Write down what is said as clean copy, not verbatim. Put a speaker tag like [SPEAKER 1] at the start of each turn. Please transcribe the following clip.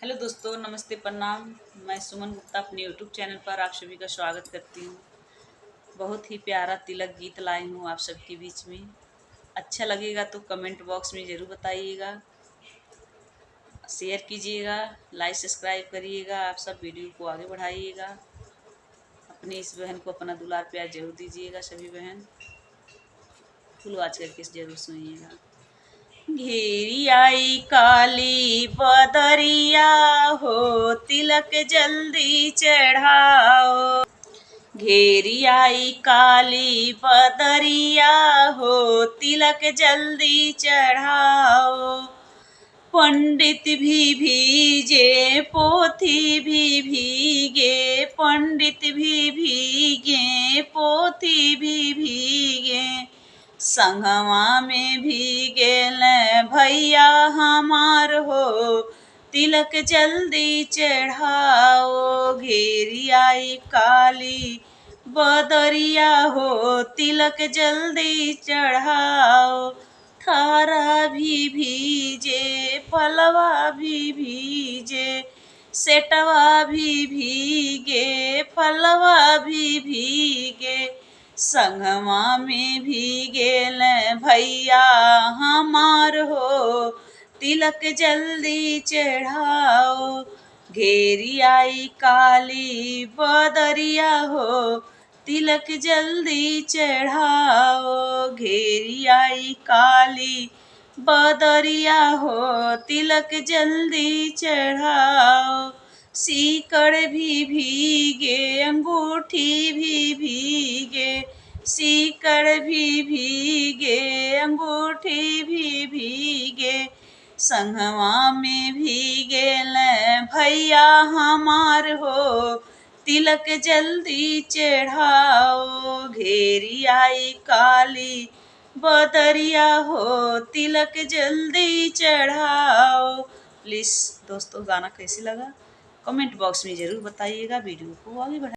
[SPEAKER 1] Hello दोस्तों, नमस्ते, प्रणाम। मैं सुमन गुप्ता अपने यूट्यूब चैनल पर आप सभी का स्वागत करती हूँ। बहुत ही प्यारा तिलक गीत लाई हूँ आप सबके बीच में। अच्छा लगेगा तो कमेंट बॉक्स में ज़रूर बताइएगा, शेयर कीजिएगा, लाइक सब्सक्राइब करिएगा। आप सब वीडियो को आगे बढ़ाइएगा। अपनी इस बहन को अपना दुलार प्यार जरूर दीजिएगा। सभी बहन फुल वॉच करके जरूर सुनिएगा। घेरी आई काली बदरिया हो, तिलक जल्दी चढ़ाओ। घेरी आई काली बदरिया हो, तिलक जल्दी चढ़ाओ। पंडित भी भीगे, पोथी भी भीगे, पंडित भी भीगे, पोथी भी भीगे। संगवा में भीगेल भैया हमार हो, तिलक जल्दी चढ़ाओ। घेरी आई काली बदरिया हो, तिलक जल्दी चढ़ाओ। थारा भी भीजे, फलवा भी भीजे, सेटवा भी भीगे, फलवा भी भीगे। संगवा में भीगेल भैया हमार हो, तिलक जल्दी चढ़ाओ। घेरी आई काली बदरिया हो, तिलक जल्दी चढ़ाओ। घेरी आई काली बदरिया हो, तिलक जल्दी चढ़ाओ। सीकड़ भी भीगे, अंगूठी भी भीगे, सीकड़ भी भीगे, अंगूठी भी भीगे। संगवा में भीगेल भैया हमार हो, तिलक जल्दी चढ़ाओ। घेरी आई काली बदरिया हो, तिलक जल्दी चढ़ाओ। प्लीज़ दोस्तों, गाना कैसे लगा कमेंट बॉक्स में ज़रूर बताइएगा। वीडियो को आगे बढ़ाइए।